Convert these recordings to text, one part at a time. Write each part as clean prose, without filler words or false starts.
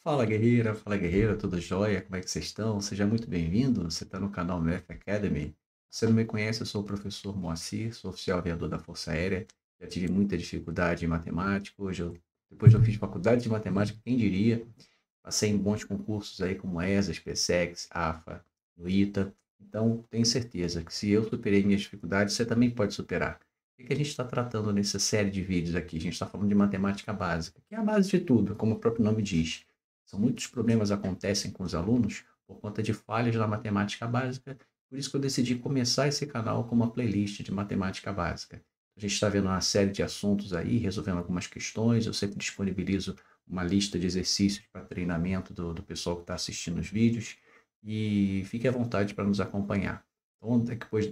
Fala guerreira, tudo jóia? Como é que vocês estão? Seja muito bem-vindo. Você está no canal Math Academy. Se você não me conhece, eu sou o professor Moacir, sou oficial aviador da Força Aérea. Já tive muita dificuldade em matemática. Depois eu fiz faculdade de matemática, quem diria? Passei em bons concursos aí como ESA, SpaceX, AFA, no ITA. Então, tenho certeza que se eu superei minhas dificuldades, você também pode superar. O que a gente está tratando nessa série de vídeos aqui? A gente está falando de matemática básica, que é a base de tudo, como o próprio nome diz. São muitos problemas acontecem com os alunos por conta de falhas na matemática básica, por isso que eu decidi começar esse canal com uma playlist de matemática básica. A gente está vendo uma série de assuntos aí, resolvendo algumas questões, eu sempre disponibilizo uma lista de exercícios para treinamento do pessoal que está assistindo os vídeos, e fique à vontade para nos acompanhar. Então,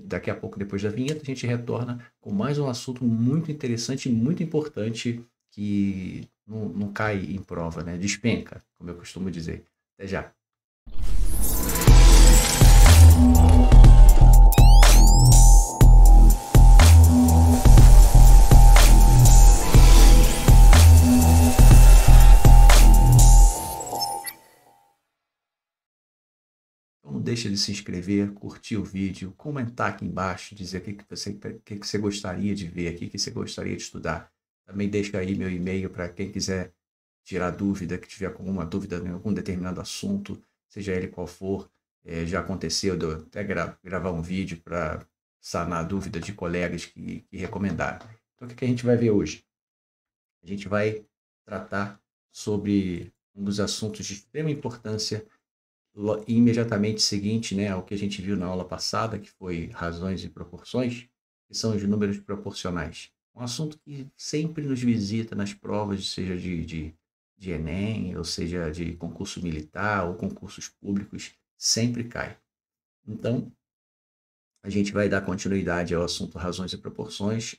daqui a pouco, depois da vinheta, a gente retorna com mais um assunto muito interessante e muito importante que não cai em prova, né? Despenca, como eu costumo dizer. Até já. Então não deixa de se inscrever, curtir o vídeo, comentar aqui embaixo, dizer o que você gostaria de ver aqui, o que você gostaria de estudar. Também deixa aí meu e-mail para quem quiser tirar dúvida, que tiver alguma dúvida em algum determinado assunto, seja ele qual for. Já aconteceu de eu até gravar um vídeo para sanar a dúvida de colegas que recomendaram. Então, o que a gente vai ver hoje? A gente vai tratar sobre um dos assuntos de extrema importância imediatamente seguinte, né, ao que a gente viu na aula passada, que foi razões e proporções, que são os números proporcionais. Um assunto que sempre nos visita nas provas, seja de Enem, ou seja de concurso militar ou concursos públicos, sempre cai. Então, a gente vai dar continuidade ao assunto razões e proporções,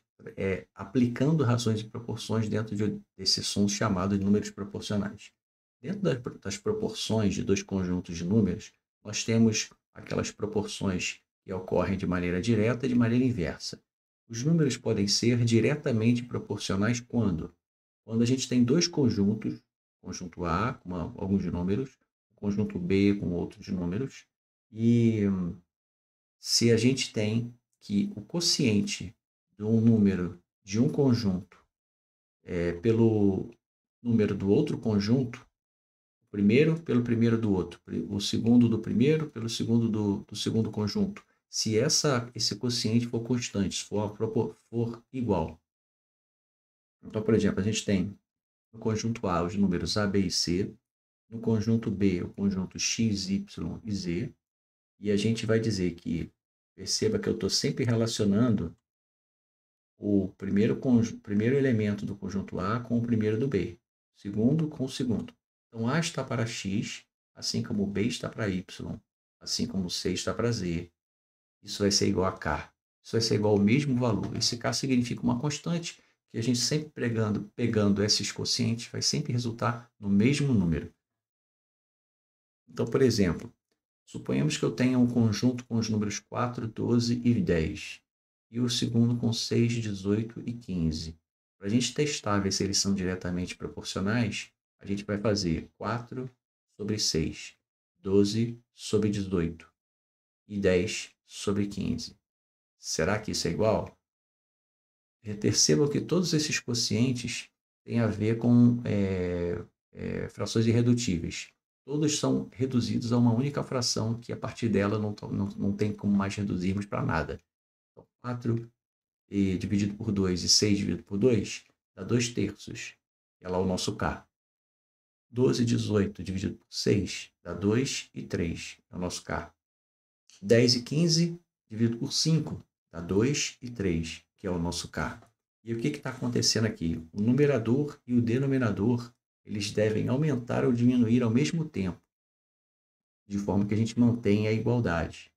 aplicando razões e proporções dentro desse assunto chamado de números proporcionais. Dentro das proporções de dois conjuntos de números, nós temos aquelas proporções que ocorrem de maneira direta e de maneira inversa. Os números podem ser diretamente proporcionais quando? Quando a gente tem dois conjuntos, conjunto A com alguns números, conjunto B com outros números, e se a gente tem que o quociente de um número de um conjunto pelo número do outro conjunto, o primeiro pelo primeiro do outro, o segundo do primeiro pelo segundo do segundo conjunto, se esse quociente for constante, se for igual. Então, por exemplo, a gente tem no conjunto A os números A, B e C, no conjunto B o conjunto X, Y e Z, e a gente vai dizer que, perceba que eu estou sempre relacionando o primeiro elemento do conjunto A com o primeiro do B, segundo com o segundo. Então, A está para X, assim como B está para Y, assim como C está para Z. Isso vai ser igual a K. Isso vai ser igual ao mesmo valor. Esse K significa uma constante que a gente sempre pegando esses quocientes vai sempre resultar no mesmo número. Então, por exemplo, suponhamos que eu tenha um conjunto com os números 4, 12 e 10, e o segundo com 6, 18 e 15. Para a gente testar, ver se eles são diretamente proporcionais, a gente vai fazer 4 sobre 6, 12 sobre 18 e 10 sobre 15. Será que isso é igual? Percebam que todos esses quocientes têm a ver com frações irredutíveis. Todos são reduzidos a uma única fração que a partir dela não tem como mais reduzirmos para nada. Então, 4 dividido por 2 e 6 dividido por 2 dá 2 terços, que é lá o nosso K. 12 e 18 dividido por 6 dá 2 e 3, é o nosso K. 10 e 15 dividido por 5 dá 2 e 3, que é o nosso K. E o que está acontecendo aqui? O numerador e o denominador, eles devem aumentar ou diminuir ao mesmo tempo, de forma que a gente mantenha a igualdade.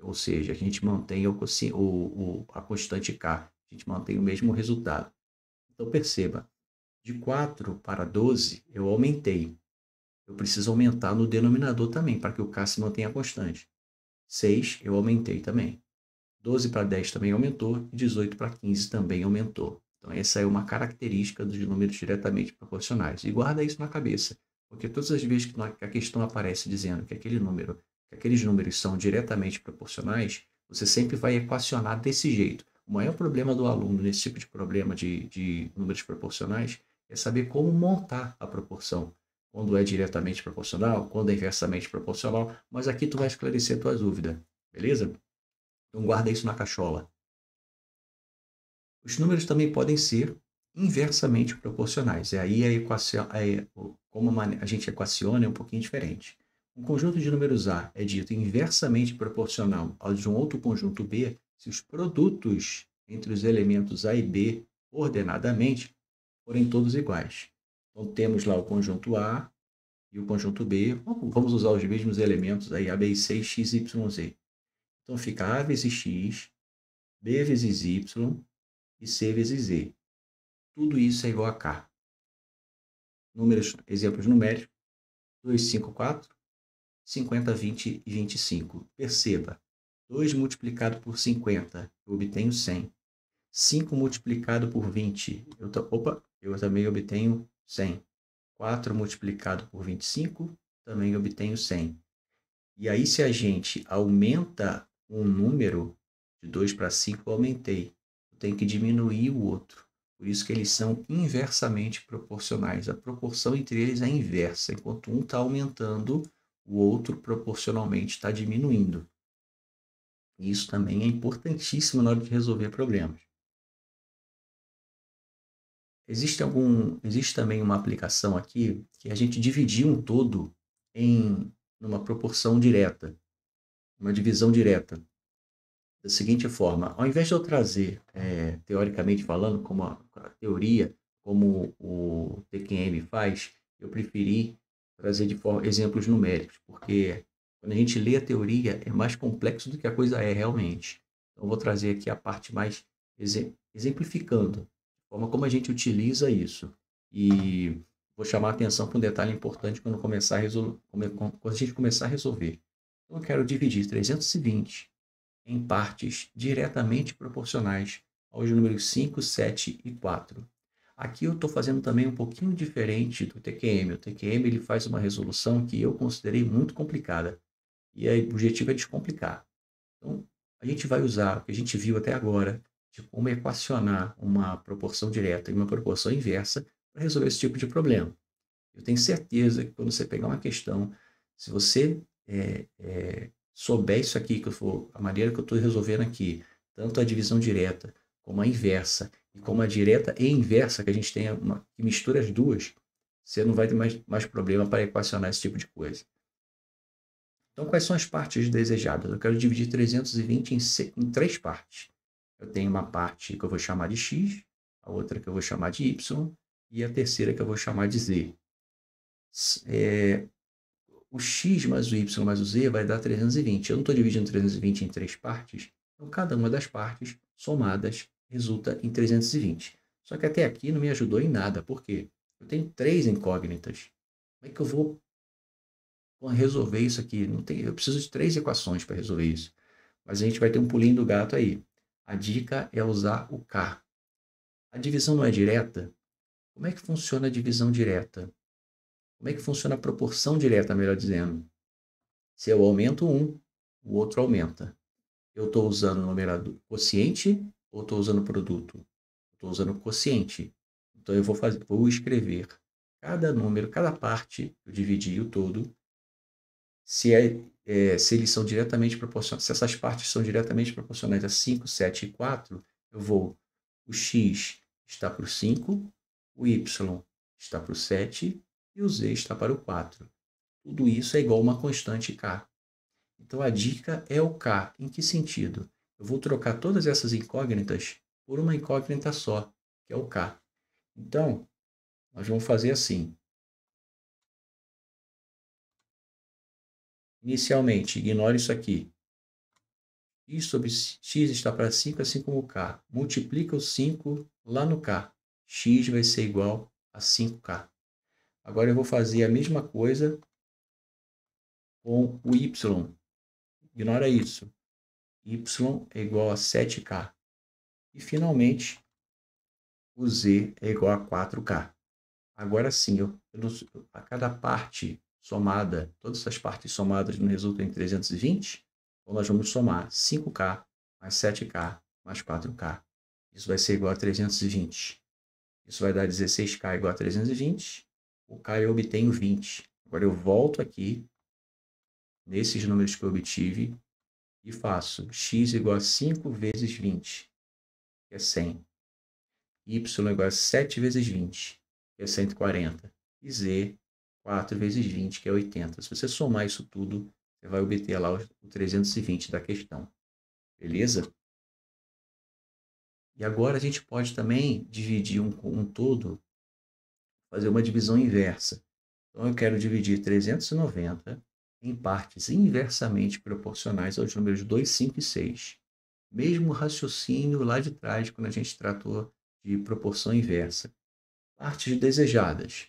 Ou seja, a gente mantém a constante K, a gente mantém o mesmo resultado. Então perceba, de 4 para 12 eu aumentei. Eu preciso aumentar no denominador também, para que o K se mantenha constante. 6 eu aumentei também. 12 para 10 também aumentou, e 18 para 15 também aumentou. Então, essa é uma característica dos números diretamente proporcionais. E guarda isso na cabeça. Porque todas as vezes que a questão aparece dizendo que aqueles números são diretamente proporcionais, você sempre vai equacionar desse jeito. O maior problema do aluno nesse tipo de problema de números proporcionais é saber como montar a proporção. Quando é diretamente proporcional, quando é inversamente proporcional, mas aqui tu vai esclarecer tuas dúvidas, beleza? Então guarda isso na cachola. Os números também podem ser inversamente proporcionais. E aí a equação, como a gente equaciona é um pouquinho diferente. Um conjunto de números A é dito inversamente proporcional ao de um outro conjunto B se os produtos entre os elementos A e B ordenadamente forem todos iguais. Então temos lá o conjunto A e o conjunto B. Vamos usar os mesmos elementos aí, A, B e C, X, Y, Z. Então fica A vezes X, B vezes Y e C vezes Z. Tudo isso é igual a K. Exemplos numéricos: 2, 5, 4, 50, 20 e 25. Perceba, 2 multiplicado por 50, eu obtenho 100. 5 multiplicado por 20, eu também obtenho 100. 4 multiplicado por 25, também obtenho 100. E aí, se a gente aumenta um número de 2 para 5, eu aumentei. Eu tenho que diminuir o outro. Por isso que eles são inversamente proporcionais. A proporção entre eles é inversa. Enquanto um está aumentando, o outro proporcionalmente está diminuindo. E isso também é importantíssimo na hora de resolver problemas. Existe também uma aplicação aqui que a gente dividir um todo em uma proporção direta, uma divisão direta. Da seguinte forma: ao invés de eu trazer, teoricamente falando, como a teoria, como o TQM faz, eu preferi trazer exemplos numéricos, porque quando a gente lê a teoria é mais complexo do que a coisa é realmente. Então, eu vou trazer aqui a parte mais exemplificando, a forma como a gente utiliza isso. E vou chamar a atenção para um detalhe importante quando quando a gente começar a resolver. Então, eu quero dividir 320 em partes diretamente proporcionais aos números 5, 7 e 4. Aqui eu estou fazendo também um pouquinho diferente do TQM. O TQM ele faz uma resolução que eu considerei muito complicada. E o objetivo é descomplicar. Então, a gente vai usar o que a gente viu até agora, de como equacionar uma proporção direta e uma proporção inversa para resolver esse tipo de problema. Eu tenho certeza que quando você pegar uma questão, se você souber isso aqui, a maneira que eu estou resolvendo aqui, tanto a divisão direta como a inversa, e como a direta e inversa, que a gente tem que mistura as duas, você não vai ter mais problema para equacionar esse tipo de coisa. Então, quais são as partes desejadas? Eu quero dividir 320 em 3 partes. Eu tenho uma parte que eu vou chamar de x, a outra que eu vou chamar de y, e a terceira que eu vou chamar de z. O x mais o y mais o z vai dar 320. Eu não estou dividindo 320 em 3 partes, então cada uma das partes somadas resulta em 320. Só que até aqui não me ajudou em nada, por quê? Eu tenho 3 incógnitas. Como é que eu vou resolver isso aqui? Eu preciso de 3 equações para resolver isso. Mas a gente vai ter um pulinho do gato aí. A dica é usar o K. A divisão não é direta? Como é que funciona a divisão direta? Como é que funciona a proporção direta, melhor dizendo? Se eu aumento um, o outro aumenta. Eu estou usando o numerador quociente ou estou usando produto? Estou usando quociente. Então, eu vou escrever cada número, cada parte, eu dividi o todo, se eles são diretamente proporcionais, se essas partes são diretamente proporcionais a 5, 7 e 4, o x está para o 5, o y está para o 7 e o z está para o 4. Tudo isso é igual a uma constante k. Então, a dica é o K. Em que sentido? Eu vou trocar todas essas incógnitas por uma incógnita só, que é o K. Então, nós vamos fazer assim. Inicialmente, ignore isso aqui. X sobre x está para 5, assim como K. Multiplica o 5 lá no K. X vai ser igual a 5K. Agora eu vou fazer a mesma coisa com o Y. Ignora isso. Y é igual a 7K. E, finalmente, o Z é igual a 4K. Agora sim, eu a cada parte somada, todas as partes somadas não resultam em 320, então nós vamos somar 5K mais 7K mais 4K. Isso vai ser igual a 320. Isso vai dar 16K igual a 320. O K eu obtenho 20. Agora eu volto aqui, nesses números que eu obtive, e faço x igual a 5 vezes 20, que é 100. Y igual a 7 vezes 20, que é 140. E Z, 4 vezes 20, que é 80. Se você somar isso tudo, você vai obter lá o 320 da questão. Beleza? E agora a gente pode também dividir um todo, fazer uma divisão inversa. Então eu quero dividir 390 em partes inversamente proporcionais aos números 2, 5 e 6. Mesmo raciocínio lá de trás, quando a gente tratou de proporção inversa. Partes desejadas: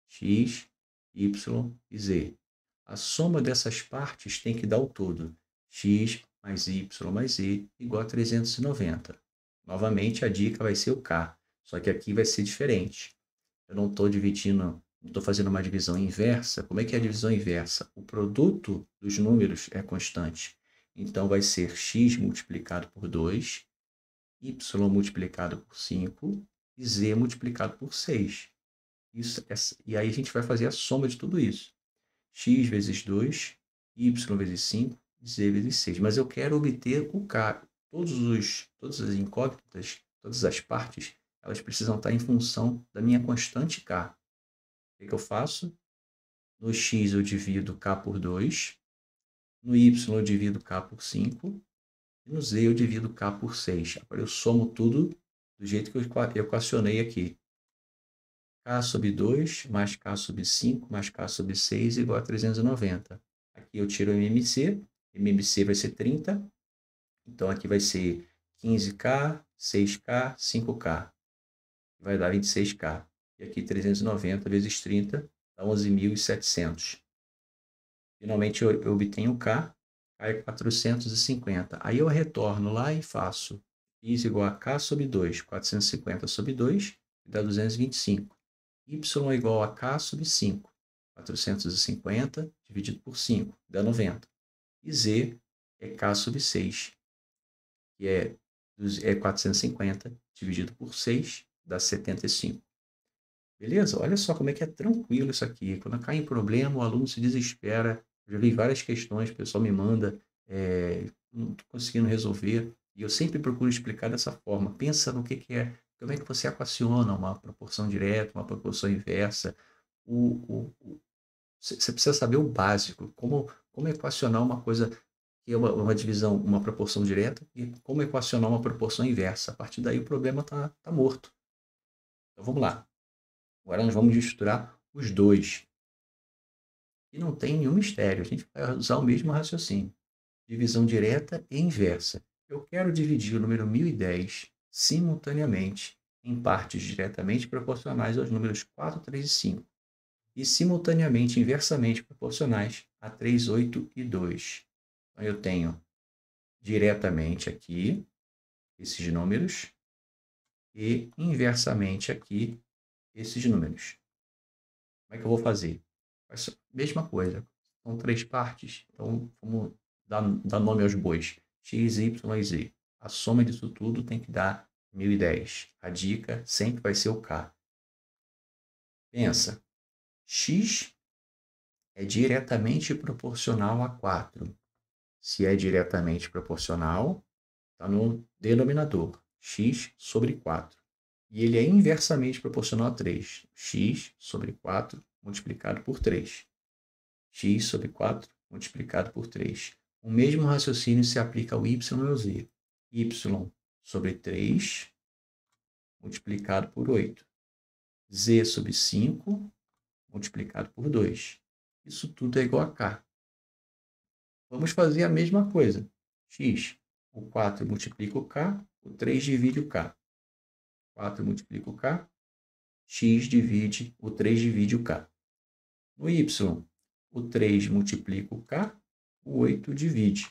x, y e z. A soma dessas partes tem que dar o todo: x mais y mais z igual a 390. Novamente, a dica vai ser o k, só que aqui vai ser diferente. Eu não estou dividindo, não estou fazendo uma divisão inversa. Como é que é a divisão inversa? O produto dos números é constante. Então, vai ser x multiplicado por 2, y multiplicado por 5 e z multiplicado por 6. E aí a gente vai fazer a soma de tudo isso. X vezes 2, y vezes 5, z vezes 6. Mas eu quero obter o k. Todas as incógnitas, todas as partes, elas precisam estar em função da minha constante k. O que eu faço? No x eu divido k por 2, no y eu divido k por 5, e no z eu divido k por 6. Agora eu somo tudo do jeito que eu equacionei aqui. K sobre 2 mais K sobre 5 mais K sobre 6 igual a 390. Aqui eu tiro o MMC. MMC vai ser 30. Então aqui vai ser 15K, 6K, 5K. Vai dar 26K. E aqui 390 vezes 30 dá 11.700. Finalmente eu obtenho K. K é 450. Aí eu retorno lá e faço x igual a K sobre 2. 450 sobre 2 dá 225. Y é igual a K sobre 5. 450 dividido por 5 dá 90. E Z é K sobre 6, que é 450 dividido por 6 dá 75. Beleza? Olha só como é que é tranquilo isso aqui. Quando cai em problema, o aluno se desespera. Eu já vi várias questões, o pessoal me manda, não estou conseguindo resolver. E eu sempre procuro explicar dessa forma. Pensa no que é, como é que você equaciona uma proporção direta, uma proporção inversa. Você precisa saber o básico, como equacionar uma coisa que é uma divisão, uma proporção direta, e como equacionar uma proporção inversa. A partir daí o problema está morto. Então vamos lá. Agora nós vamos estudar os dois. E não tem nenhum mistério, a gente vai usar o mesmo raciocínio. Divisão direta e inversa. Eu quero dividir o número 1010 simultaneamente em partes diretamente proporcionais aos números 4, 3 e 5. E simultaneamente inversamente proporcionais a 3, 8 e 2. Então eu tenho diretamente aqui esses números e inversamente aqui esses números. Como é que eu vou fazer? Mesma coisa. São 3 partes. Então, vamos dar nome aos bois. X, Y e Z. A soma disso tudo tem que dar 1010. A dica sempre vai ser o K. Pensa. X é diretamente proporcional a 4. Se é diretamente proporcional, está no denominador. X sobre 4. E ele é inversamente proporcional a 3. X sobre 4 multiplicado por 3. X sobre 4 multiplicado por 3. O mesmo raciocínio se aplica ao y e ao z. Y sobre 3 multiplicado por 8. Z sobre 5 multiplicado por 2. Isso tudo é igual a K. Vamos fazer a mesma coisa. X, o 4 multiplica o K, o 3 divide o K. 4 multiplica o K, X divide, o 3 divide o K. No Y, o 3 multiplica o K, o 8 divide.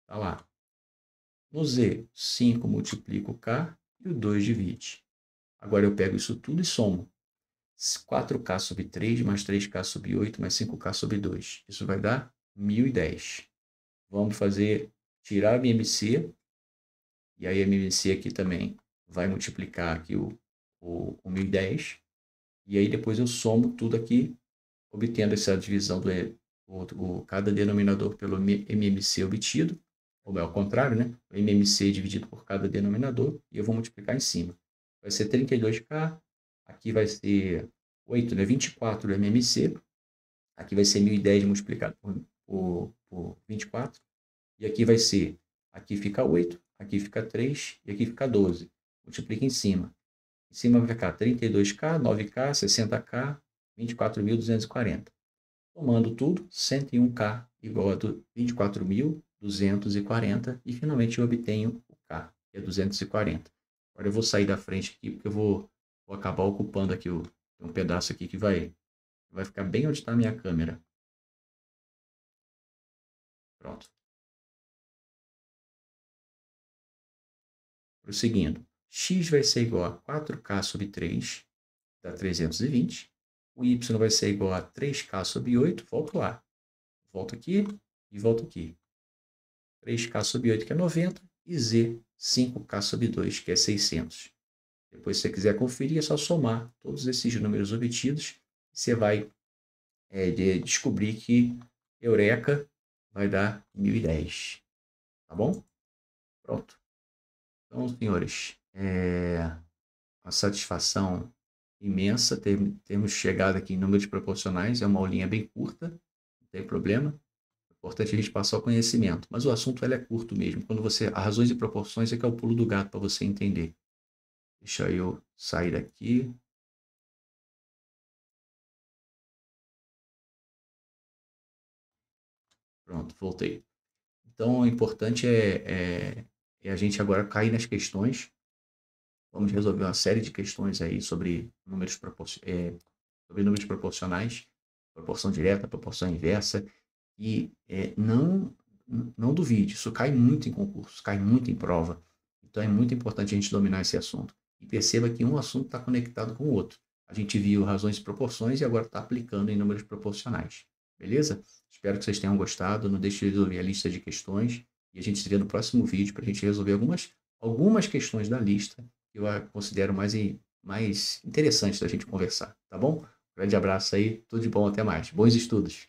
Está lá. No Z, 5 multiplica o K e o 2 divide. Agora eu pego isso tudo e somo. 4K sobre 3 mais 3K sobre 8 mais 5K sobre 2. Isso vai dar 1010. Vamos fazer, tirar a MMC, e aí a MMC aqui também vai multiplicar aqui o 1010. E aí depois eu somo tudo aqui, obtendo essa divisão cada denominador pelo MMC obtido, ou é ao contrário, né? O MMC dividido por cada denominador, e eu vou multiplicar em cima. Vai ser 32K, aqui vai ser 8, né? 24 do MMC, aqui vai ser 1010 multiplicado por 24, e aqui vai ser, aqui fica 8, aqui fica 3, e aqui fica 12. Multiplica em cima. Em cima vai ficar 32K, 9K, 60K, 24.240. Somando tudo, 101K igual a 24.240 e finalmente eu obtenho o K, que é 240. Agora eu vou sair da frente aqui porque eu vou acabar ocupando aqui um pedaço aqui que vai ficar bem onde está a minha câmera. Pronto. Prosseguindo. X vai ser igual a 4K sobre 3, dá 320. O Y vai ser igual a 3K sobre 8, volto lá. Volto aqui e volto aqui. 3K sobre 8, que é 90, e Z, 5K sobre 2, que é 600. Depois, se você quiser conferir, é só somar todos esses números obtidos. Você vai descobrir que Eureka vai dar 1010. Tá bom? Pronto. Então, senhores, uma satisfação imensa termos chegado aqui em números proporcionais. É uma aulinha bem curta, não tem problema. É importante a gente passar o conhecimento. Mas o assunto é curto mesmo. Quando razões e proporções é que é o pulo do gato para você entender. Deixa eu sair daqui. Pronto, voltei. Então, o importante é a gente agora cair nas questões. Vamos resolver uma série de questões aí sobre números proporcionais, proporção direta, proporção inversa. E não duvide, isso cai muito em concurso, cai muito em prova. Então, é muito importante a gente dominar esse assunto. E perceba que um assunto está conectado com o outro. A gente viu razões e proporções e agora está aplicando em números proporcionais. Beleza? Espero que vocês tenham gostado. Não deixe de resolver a lista de questões. E a gente se vê no próximo vídeo para a gente resolver algumas questões da lista que eu considero mais interessantes da gente conversar. Tá bom? Grande abraço aí. Tudo de bom. Até mais. Bons estudos.